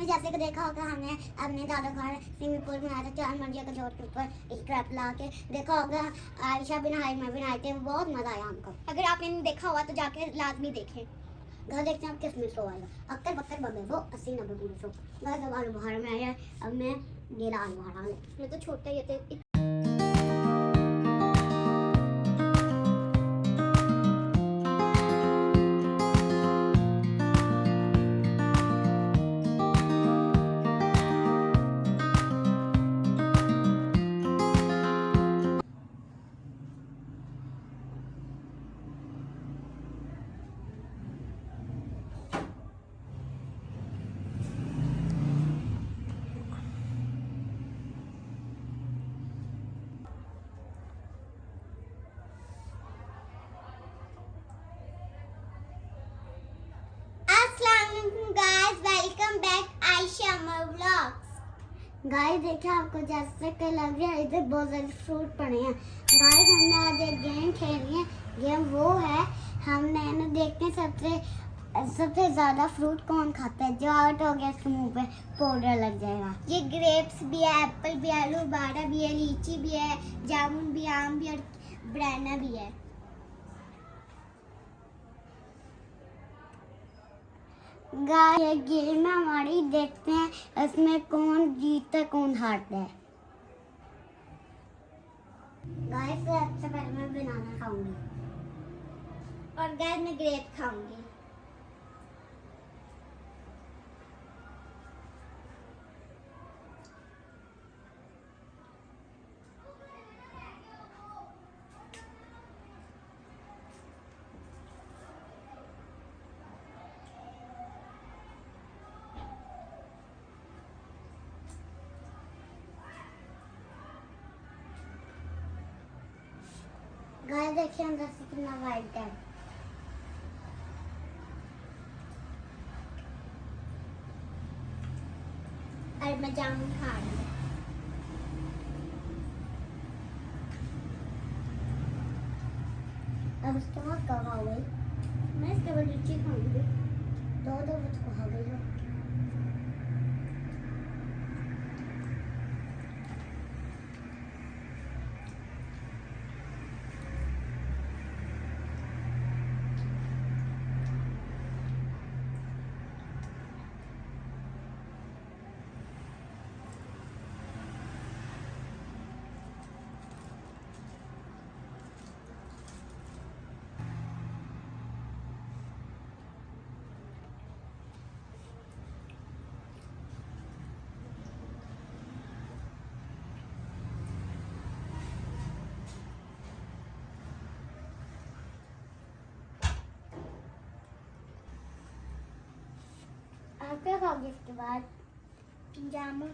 जैसे कि देखा होगा हमने अपने दादा घर स्विमिंग पूल बनाया था 4 मंजिल के जोड़ के ऊपर स्ट्रैप ला के। देखा होगा आयशा भी नहाई, मैं भी नहाई थी, बहुत मजा आया हमको। अगर आपने नहीं देखा हुआ तो जाके लाजमी देखें। घर देखते हैं किस में शो आएगा, अक्कर बक्कर बबे वो 80-90 पूरे शो। घर जब आलू बुखारा में आया, अब मैं ये आलू बुखारा ले, मैं तो छोटा ही थे। Guys welcome back Ayesha vlogs. Guys देखिए आपको जैसे कि लग रहा है इधर बहुत सारे फ्रूट पड़े हैं। गाइस हमने आज एक गेम खेली है। गेम वो है हमने देखते हैं सबसे ज्यादा फ्रूट कौन खाता है। जो आउट हो गया उसके मुंह पे पाउडर लग जाएगा। ये ग्रेप्स भी है, एप्पल भी है, आलू बाड़ा भी है, लीची भी है, जामुन भी, आम भी और बनाना भी है। गाइस ये गेम है हमारी, देखते हैं इसमें कौन जीतता है कौन हारता है। गाइस सबसे पहले मैं बनाना खाऊंगी और गाइस मैं ग्रेप खाऊंगी। गाइस देखिए अंदर से कितना वाइट है। और मैं जामुन खा रही हूँ। अब उसके बाद क्या खाओगे? मैं इसके बाद लीची खाऊंगी। दो तो खा गई हो। आप क्या खाओगे इसके बाद? जामुन।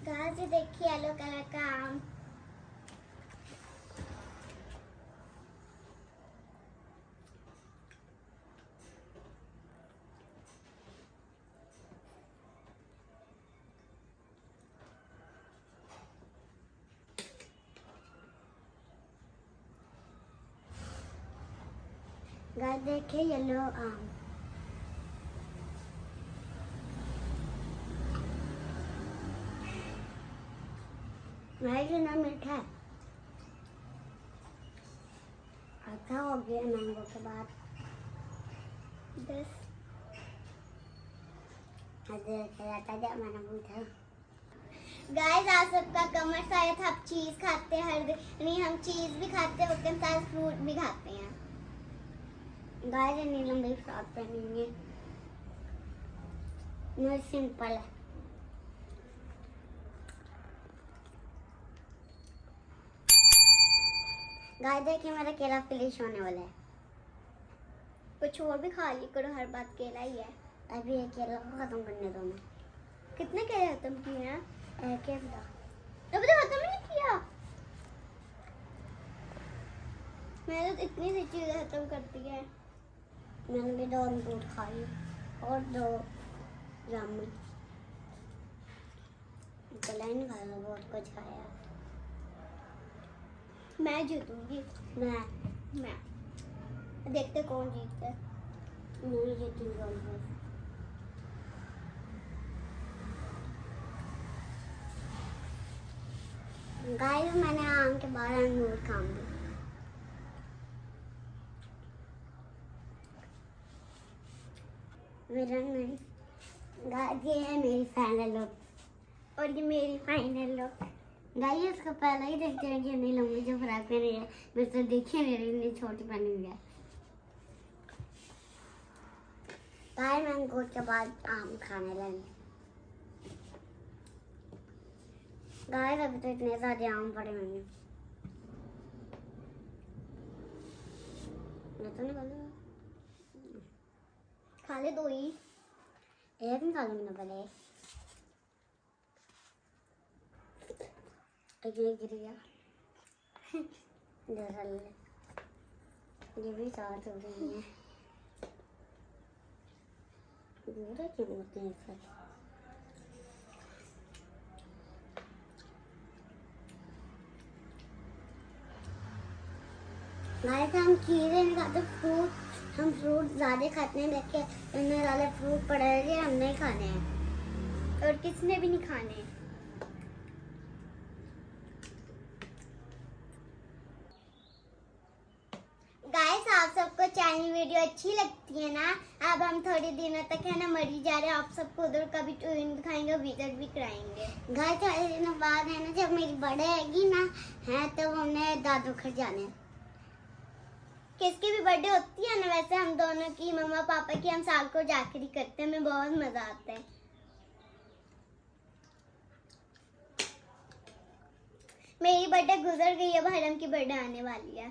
गाइस ये देखिए येलो कलर का आम। गाइस देखिए येलो आम। भाई कितना मीठा है। अच्छा हो गया मैंगो के बाद। बस मैंने पूछा। गाइस आप सबका कमेंट आया था आप चीज खाते हैं हर दिन। नहीं, हम चीज भी खाते हैं उसके साथ फ्रूट भी खाते हैं। गाइस ये लंबी फ्रॉक पहनी है, नहीं सिंपल है। गाइस देखिए मेरा केला फिनिश होने वाला है। कुछ और भी खा ली करो, हर बात केला ही है। अभी ये केला को खत्म करने दो। मैं कितने केले खत्म किए हैं? क्या पता, अभी तो खत्म ही नहीं किया। मैंने तो इतनी सी चीजें खत्म कर दी है। मैंने भी 2 अमरूद खाई और 2 जामुन। चला ही नहीं खाया, बहुत कुछ खाया। मैं जीतूंगी। मैं देखते कौन जीतता है। नहीं जीतूंगी ऑलवेज। गाइस मैंने आम के बाद अंगूर खाऊंगी। मेरा नहीं गाइस, ये है मेरी फाइनल लुक और ये मेरी फाइनल लुक। गाइस। इसको पहले ही देखते हैं कि नहीं लंबी जो फ्रॉक पहनी है, मैं तो देखी मेरी इतनी छोटी पहनी हुई है। गाइस मैं अंगूर के बाद आम खाने लगी। गाइस अभी तो इतने सारे आम पड़े हुए हैं। मैं तो निकाल दूंगा। खा ले 2 ही। एक निकालूंगी ना पहले। ये गिर गया। ये भी 4 हो रही है। पूरा क्यों होते हैं सब? गाइस हम खीरे नहीं खाते, फ्रूट हम फ्रूट ज्यादा खाते हैं, लेके इतने सारे फ्रूट पड़े हैं हम नहीं खाने हैं। और किसने भी नहीं खाने। गाइस आप सबको चैनल वीडियो अच्छी लगती है ना? अब हम थोड़े दिनों तक है ना मरी जा रहे हैं। आप सबको उधर का भी ट्यून दिखाएंगे, विजिट भी कराएंगे। गाइस थोड़े दिनों बाद है ना, जब मेरी बड़े आएगी ना है तो हमने दादू घर जाने। किसकी भी बर्थडे होती है ना, वैसे हम दोनों की, मम्मा पापा की, हम साल को जाकर ही करते हैं। हमें बहुत मजा आता है। मेरी बर्थडे गुजर गई है, हरम की बर्थडे आने वाली है।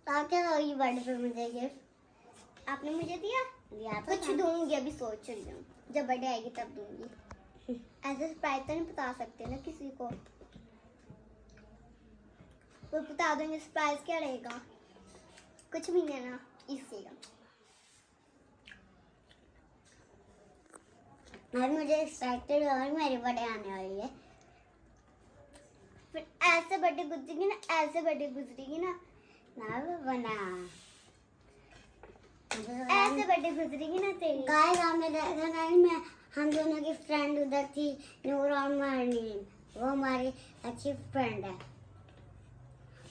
ताकि वही बर्थडे पे मुझे गिफ्ट आपने मुझे दिया तो कुछ दूंगी, अभी सोच रही हूँ जब बर्थडे आएगी तब दूंगी। ऐसे सरप्राइज तो नहीं बता सकते ना किसी को। वो बता देंगे सरप्राइज क्या रहेगा, कुछ भी नहीं है ना इसलिए। और मुझे एक्साइटेड और मेरी बर्थडे आने वाली है। फिर ऐसे बर्थडे गुजरेगी ना, ऐसे बर्थडे गुजरेगी ना, ना बना ऐसे बर्थडे गुजरेगी ना तेरी। गाइस आपने देखा नहीं, मैं हम दोनों की फ्रेंड उधर थी, नूर और मरनीन, वो हमारी अच्छी फ्रेंड है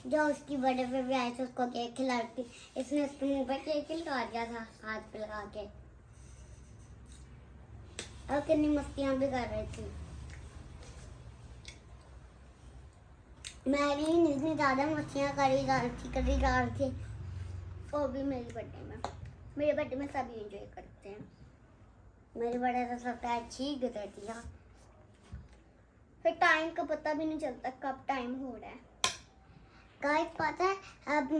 जो उसकी बर्थडे पे भी आई थी। उसको केक खिलाती, इसने उसके मुंह पे केक लगा दिया था हाथ पे लगा के, और कितनी मस्तियां भी कर रही थी। मैंने इतनी ज्यादा मस्तियां करी जा रही थी। वो भी मेरी बर्थडे में, मेरे बर्थडे में सभी एंजॉय करते हैं। मेरी बर्थडे तो सबसे अच्छी गुजरती है। फिर टाइम का पता भी नहीं चलता कब टाइम हो रहा है। गाइस पता है अब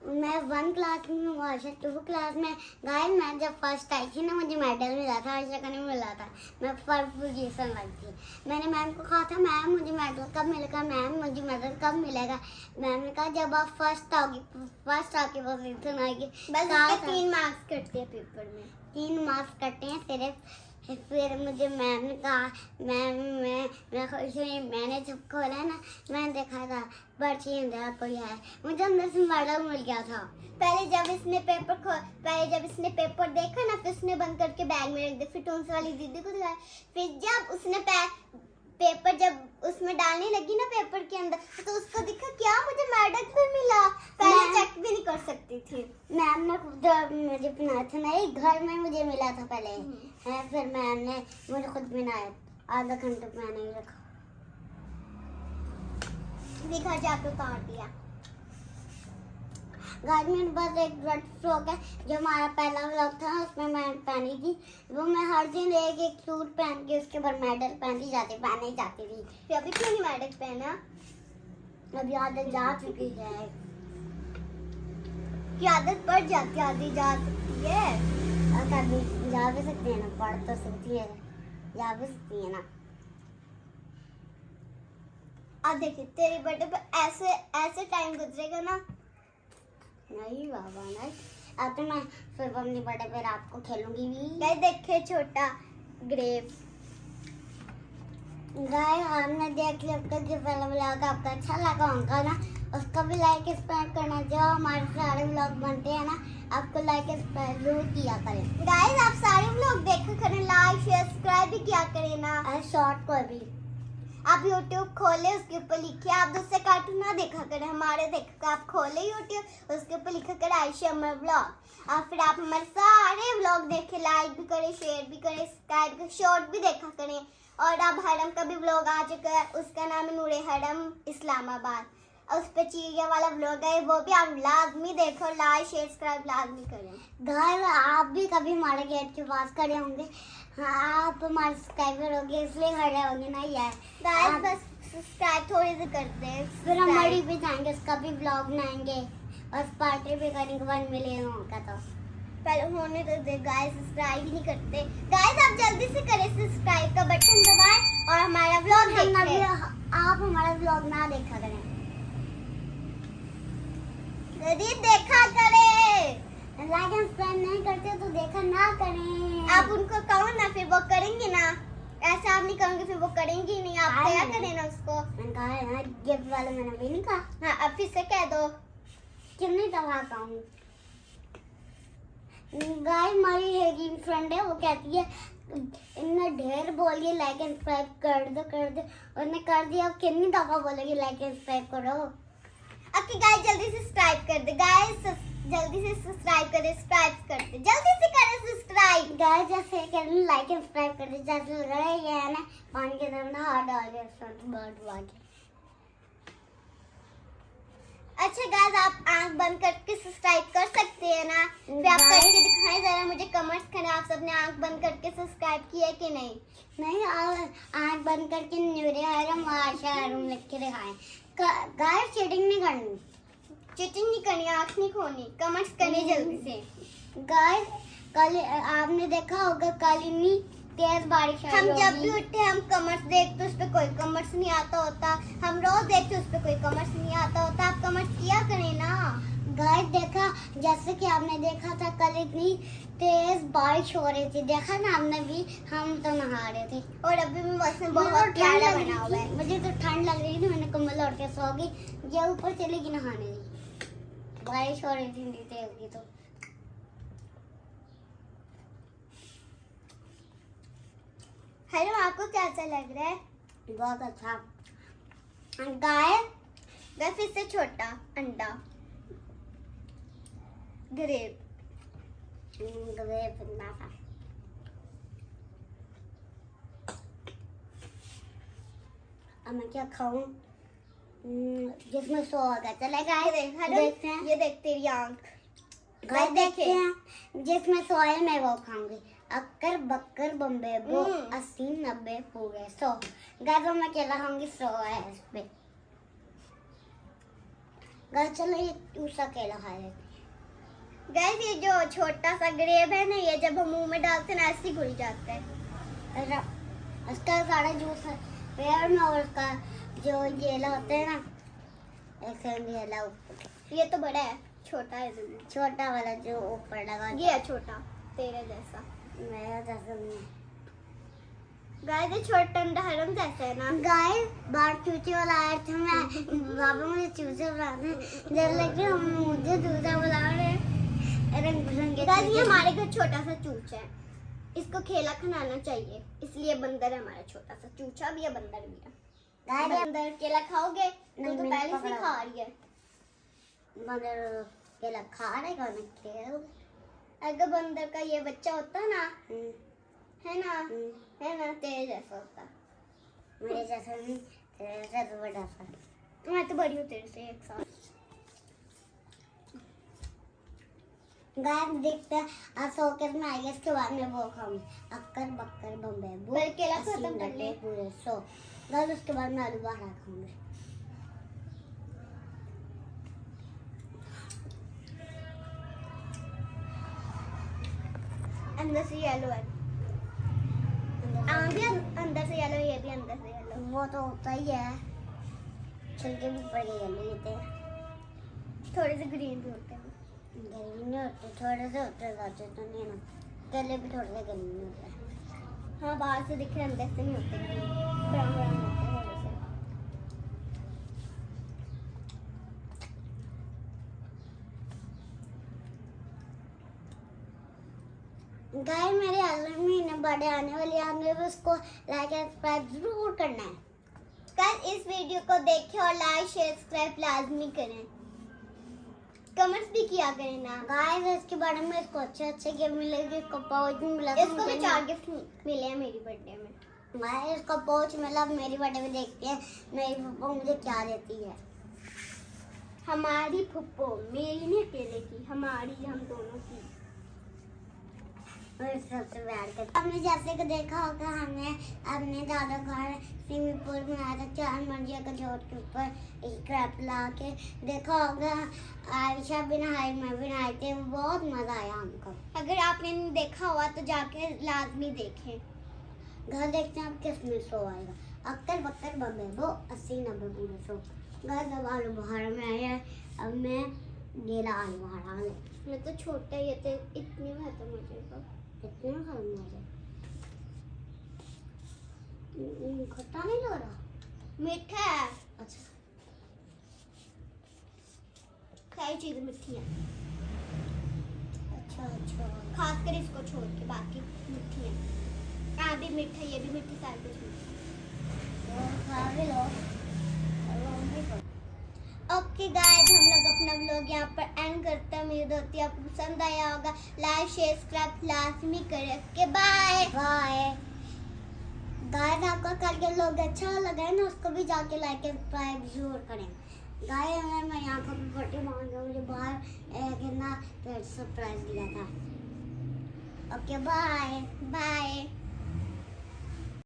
मैं 1 क्लास में हूँ, आशा 2 क्लास में। गाइस मैं जब फर्स्ट आई थी ना, मुझे मेडल मिला था, आशा को नहीं मिला था। मैं फर्स्ट पोजीशन लाई थी। मैंने मैम को कहा था मैम मुझे मेडल कब मिलेगा, मैम मुझे मेडल कब मिलेगा। मैम ने कहा जब आप फर्स्ट आओगी, फर्स्ट आके पोजीशन आएगी। बस 3 मार्क्स कटते हैं पेपर में, 3 मार्क्स कटे हैं सिर्फ। फिर मुझे मैम ने कहा मैम मैं खुश हुई। मैंने जब खोला ना, मैंने देखा था पर्ची अंदर कोई है, मुझे अंदर से मेडल मिल गया था। पहले जब इसने पेपर देखा ना, फिर उसने बंद करके बैग में रख दिया। फिर टूंस वाली दीदी को दिखाया। फिर जब उसने पेपर जब उसमें डालने लगी ना पेपर के अंदर, तो उसको दिखा क्या मुझे मेडल भी मिला। पहले चेक भी नहीं कर सकती थी। मैम ने खुद मुझे पहनाया था, नहीं घर में मुझे मिला था पहले है, फिर मैम ने मुझे खुद पहनाया। आधा घंटे मैंने ही रखा, दिखा जाके उतार दिया। गाइस मेरे पास एक रेड फ्रॉक है जो हमारा पहला व्लॉग था, उसमें मैं पहनी थी। वो मैं हर दिन एक सूट पहन के उसके ऊपर मेडल पहनी जाती थी। फिर अभी क्यों नहीं मेडल पहना? अभी आदत जा चुकी है। की आदत पड़ जाती, आदि जा सकती है। और कभी जा भी सकती है ना, पढ़ तो सकती है, जा भी सकती है ना। अब देखिए तेरी बर्थडे पे ऐसे टाइम गुजरेगा ना। नहीं बाबा नहीं, अब तो मैं सिर्फ अपनी बर्थडे पे रात को खेलूंगी भी। गाइस देखिए छोटा ग्रेप। गाइस आपने देख लिया अब तक ये पहला व्लॉग आपको अच्छा लगा होगा ना, उसको भी लाइक सब्सक्राइब करना। जो हमारे सारे व्लॉग बनते हैं ना, आपको लाइक सब्सक्राइब जरूर किया करें। गाइस आप सारे व्लॉग देखा करें, लाइक शेयर सब्सक्राइब भी किया करें ना। और शॉर्ट को भी आप YouTube खोले, उसके ऊपर लिखे आप दूसरे कार्टून ना देखा करें, हमारे देखा। आप खोले YouTube, उसके ऊपर लिखा करें आयशा अमर व्लॉग, और फिर आप हमारे सारे व्लॉग देखें, लाइक भी करें, शेयर भी करें, सब्सक्राइब करें, शॉर्ट भी देखा करें। और अब हरम का भी व्लॉग आ चुका है, उसका नाम है नूरे हरम इस्लामाबाद, और उस पर चिड़िया वाला व्लॉग है, वो भी आप लाजमी देखो, लाइक शेयर सब्सक्राइब लाजमी करें। गाइस आप भी कभी हमारे गेट के पास खड़े होंगे, हाँ आप हमारे सब्सक्राइबर होंगे इसलिए खड़े होंगे ना यार। गाइस बस सब्सक्राइब थोड़ी सी करते हैं, फिर हम मड़ी पे जाएंगे, उसका भी व्लॉग बनाएंगे और पार्टी भी करेंगे 1 मिलियन होगा तो। पहले होने तो दे। गाइस सब्सक्राइब ही नहीं करते। गाइस आप जल्दी से करें सब्सक्राइब का बटन दबाएं और हमारा व्लॉग देखें। आप हमारा व्लॉग ना देखा करें, यदि देखा करें। लाइक एंड सब्सक्राइब नहीं करते तो देखा ना करें। आप उनको कहो ना, फिर वो करेंगे ना। ऐसा आप नहीं करोगे फिर वो करेंगे ही नहीं। आप क्या करें ना उसको। मैंने कहा है ना, गिफ्ट वाले मैंने भी नहीं कहा। हाँ अब फिर से कह दो। कितनी दफा कहूँ। गाय हमारी हेगी फ्रेंड है, वो कहती है इन्हें ढेर बोलिए लाइक एंड सब्सक्राइब कर दो। उसने कर दिया, अब कितनी दफा बोलेगी लाइक एंड सब्सक्राइब करो। अब की गाइस जल्दी से सब्सक्राइब कर दे। गाइस जल्दी से सब्सक्राइब कर दे, सब्सक्राइब करते जल्दी से करें सब्सक्राइब। गाय जैसे कर लाइक एंड सब्सक्राइब कर दे, जैसे लग रहा है ये है ना पानी के अंदर ना हाथ डाल के बर्ड। अच्छा गाइस आप आंख बंद करके सब्सक्राइब कर सकते हैं ना। फिर आप करके दिखाएं जरा, मुझे कमेंट्स करें आप सबने आंख बंद करके सब्सक्राइब किया कि नहीं। नहीं आँख बंद करके न्यूरे हरम आशा हरम लिख के दिखाएं। गाय चीटिंग नहीं करनी, चीटिंग नहीं करनी, आंख नहीं खोनी, कमेंट्स करने जल्दी से। गाय कल आपने देखा होगा कल इतनी तेज बारिश आई हम जब होगी। भी उठते हम कमेंट्स देखते उस पे कोई कमेंट्स नहीं आता होता। हम रोज देखते उस पे कोई कमेंट्स नहीं आता होता। आप कमेंट्स किया करें ना। गाय देखा जैसे कि आपने देखा था कल इतनी तेज बारिश हो रही थी, देखा ना आपने भी, हम तो नहा रहे थे और अभी भी मौसम बहुत बहुत ठंड प्यारा लग बना हुआ रही है। थी। मुझे तो ठंड लग रही थी, मैंने कम्बल ओढ़ के सो गई। ये ऊपर चलेगी नहाने, बारिश हो रही थी तेज की तो। हेलो आपको कैसा लग रहा है। बहुत अच्छा। गाय गाय फिर से छोटा अंडा ग्रेप। ग्रेप था। अब मैं क्या खाऊं जिसमें सो होगा। चले गाय देखते हैं। ये देख तेरी आंख। गाय देखते हैं जिसमें सो है मैं वो खाऊंगी। अक्कर बक्कर बम्बे बो 80 90 पूरे 100। गाय तो मैं अकेला खाऊंगी, 100 है इस पे। गाय चलो ये दूसरा अकेला खा लेते हैं। गाइस ये जो छोटा सा ग्रेप है ना, ये जब हम मुंह में डालते हैं ना ऐसे ही घुल जाता है। उसका सारा जूस पेड़ में, और उसका जो येला होता है ना, ऐसे येला ऊपर। ये तो बड़ा है, छोटा है जरूर। छोटा वाला जो ऊपर लगा, ये है छोटा तेरे जैसा। मेरा जैसा नहीं। गाइस ये छोटा अंडा हरम जैसा है ना। गाय बाहर चूचे वाला आया था, मैं बाबा मुझे चूचे बुला रहे हैं, जब लग रहा हम मुझे चूचा बुला रहे हैं, रंग बिरंगे। गाइस ये हमारे घर छोटा सा चूचा है, इसको खेला खिलाना चाहिए, इसलिए बंदर है हमारा छोटा सा। चूचा भी है बंदर भी है। गाय बंदर केला खाओगे? नहीं, तो मैंने पहले से पकड़ा। खा रही है। मगर केला खा रहे गाने खेल। अगर बंदर का ये बच्चा होता ना, है ना, है ना, तेरे जैसा होता। मेरे जैसा नहीं, तेरे जैसा तो बड़ा सा। मैं तो बड़ी हूँ तेरे से 1 साल। गाय देखते हैं आज शोकेस में आएगा, इसके बाद में वो खाऊंगी। अक्कर बक्कर बम्बे बो पहले केला 80 खत्म कर 90 ले। पूरे 100। गाय उसके बाद मैं आलू बखरा खाऊंगी। अंदर से येलो है, आम भी अंदर से येलो, ये भी अंदर से येलो। वो तो होता ही है, छिलके भी ऊपर के येलो होते हैं। थोड़े से ग्रीन भी होते हैं। गर्मी नहीं होती, थोड़े से होते ज़्यादा तो नहीं ना, गले भी थोड़े से गर्मी नहीं होता है। हाँ बाहर से दिख रहे अंदर से नहीं होते, ब्राउन ब्राउन होते हैं थोड़े से। गाय मेरे अगले महीने बर्थडे आने वाली है, उसको लाइक एंड सब्सक्राइब जरूर करना है। कल इस वीडियो को देखें और लाइक शेयर सब्सक्राइब लाजमी करें, कमेंट्स भी किया करें ना। गाइस इसके बारे में इसको अच्छे गिफ्ट मिले, इसको पाउच भी मिला, इसको भी 4 गिफ्ट मिले हैं मेरी बर्थडे में। गाइस इसको पाउच मिला, मेरी बर्थडे में देखते हैं मेरी पप्पा मुझे क्या देती है। हमारी फुप्पो, मेरी नहीं अकेले की, हमारी, हम दोनों की। और सबसे प्यार करता हमने जैसे कि देखा होगा, हमने अपने दादा घर स्विमिंग पूल बनाया था 4 मंजिल का जोड़ के ऊपर एक क्रैप ला के। देखा होगा आयशा भी नहाई, मैं भी नहाई थी, बहुत मजा आया हमको। अगर आपने नहीं देखा हुआ तो जाके लाजमी देखें। घर देखते हैं अब किसमें शो आएगा, अक्कर बक्कर बब्बे वो 80-90 पूरे शो। घर जब आलू बुखारा में आया है, अब मैं गेला आलू बुखारा में मैं तो छोटा ही थे, इतनी में खत्म हो जाएगा। कितने खाना है, खट्टा नहीं लग रहा, मीठा है, अच्छा सारी चीजें मीठी हैं, अच्छा खासकर इसको छोड़ के बाकी मीठी हैं। यहाँ भी मीठा, ये भी मीठी, सारी कुछ मीठी। खा भी लो। ओके गाइस, हम लोग अपना व्लॉग यहाँ पर एंड करते हैं। उम्मीद होती है आपको पसंद आया होगा। लाइक शेयर सब्सक्राइब लाजमी करें। Okay bye bye. गाइस आपको कल के लोग अच्छा लगा है ना, उसको भी जाके लाइक एंड सब्सक्राइब जरूर करें। गाइस मैं यहाँ पर बर्थडे मांग रहा हूँ, मुझे बाहर कितना सरप्राइज दिया था। Okay bye bye.